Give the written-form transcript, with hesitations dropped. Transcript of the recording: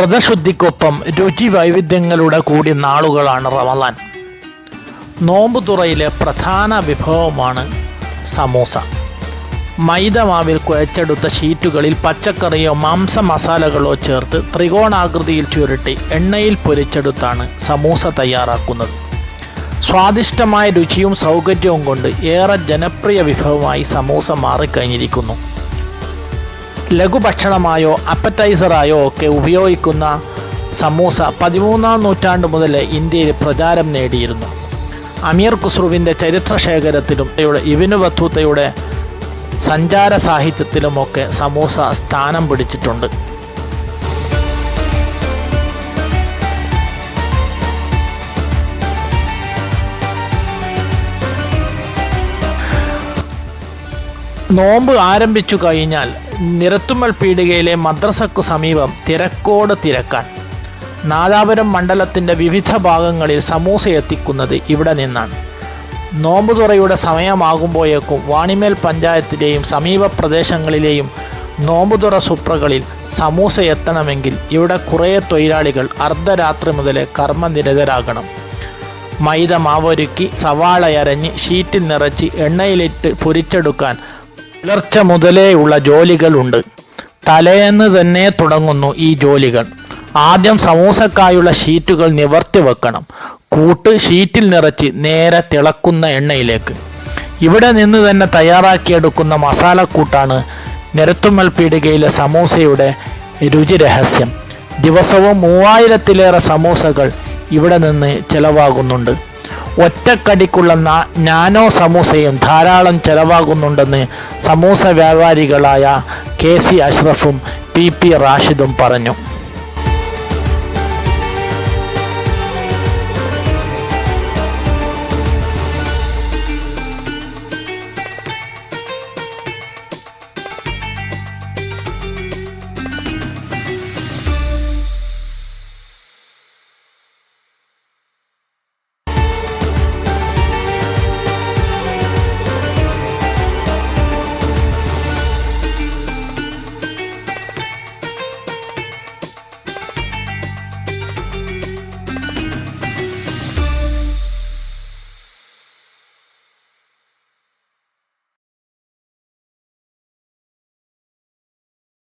വ്രതശുദ്ധിക്കൊപ്പം രുചി വൈവിധ്യങ്ങളുടെ കൂടി നാളുകളാണ് റമദാൻ. നോമ്പുതുറയിലെ പ്രധാന വിഭവമാണ് സമൂസ. മൈദ മാവിൽ കുഴച്ചെടുത്ത ഷീറ്റുകളിൽ പച്ചക്കറിയോ മാംസ മസാലകളോ ചേർത്ത് ത്രികോണാകൃതിയിൽ ചുരുട്ടി എണ്ണയിൽ പൊരിച്ചെടുത്താണ് സമൂസ തയ്യാറാക്കുന്നത്. സ്വാദിഷ്ടമായ രുചിയും സൗകര്യവും കൊണ്ട് ഏറെ ജനപ്രിയ വിഭവമായി സമൂസ മാറിക്കഴിഞ്ഞിരിക്കുന്നു. ലഘുഭക്ഷണമായോ അപ്പറ്റൈസറായോ ഒക്കെ ഉപയോഗിക്കുന്ന സമൂസ 13-ാം നൂറ്റാണ്ട് മുതൽ ഇന്ത്യയിൽ പ്രചാരം നേടിയിരുന്നു. അമീർ ഖുസ്രുവിൻ്റെ ചരിത്രശേഖരത്തിലും ഇബ്നു ബത്തൂത്തയുടെ സഞ്ചാര സാഹിത്യത്തിലുമൊക്കെ സമൂസ സ്ഥാനം പിടിച്ചിട്ടുണ്ട്. നോമ്പ് ആരംഭിച്ചു കഴിഞ്ഞാൽ നിരത്തുമ്മൽ പീടികയിലെ മദ്രസക്കു സമീപം തിരക്കോട് തിരക്കാൻ. നാദാപുരം മണ്ഡലത്തിൻ്റെ വിവിധ ഭാഗങ്ങളിൽ സമൂസ എത്തിക്കുന്നത് ഇവിടെ നിന്നാണ്. നോമ്പുതുറയുടെ സമയമാകുമ്പോഴേക്കും വാണിമേൽ പഞ്ചായത്തിലെയും സമീപ പ്രദേശങ്ങളിലെയും നോമ്പുതുറ സുപ്രകളിൽ സമൂസ എത്തണമെങ്കിൽ ഇവിടെ കുറേ തൊഴിലാളികൾ അർദ്ധരാത്രി മുതൽ കർമ്മനിരതരാകണം. മൈദ മാവൊരുക്കി സവാള അരഞ്ഞ് ഷീറ്റിൽ നിറച്ച് എണ്ണയിലിട്ട് പൊരിച്ചെടുക്കാൻ പുലർച്ചെ മുതലേയുള്ള ജോലികളുണ്ട്. തലേന്ന് തന്നെ തുടങ്ങുന്നു ഈ ജോലികൾ. ആദ്യം സമൂസക്കായുള്ള ഷീറ്റുകൾ നിവർത്തി വെക്കണം. കൂട്ട് ഷീറ്റിൽ നിറച്ച് നേരെ തിളക്കുന്ന എണ്ണയിലേക്ക്. ഇവിടെ നിന്ന് തന്നെ തയ്യാറാക്കിയെടുക്കുന്ന മസാലക്കൂട്ടാണ് നിരത്തുമ്മൽ പീടികയിലെ സമൂസയുടെ രുചി രഹസ്യം. ദിവസവും 3000-ലേറെ സമൂസകൾ ഇവിടെ നിന്ന് ചിലവാകുന്നുണ്ട്. ഒറ്റക്കടിക്കുള്ള നാനോ സമൂസയും ധാരാളം ചിലവാകുന്നുണ്ടെന്ന് സമൂസ വ്യാപാരികളായ KC അഷ്റഫും PP റാഷിദും പറഞ്ഞു.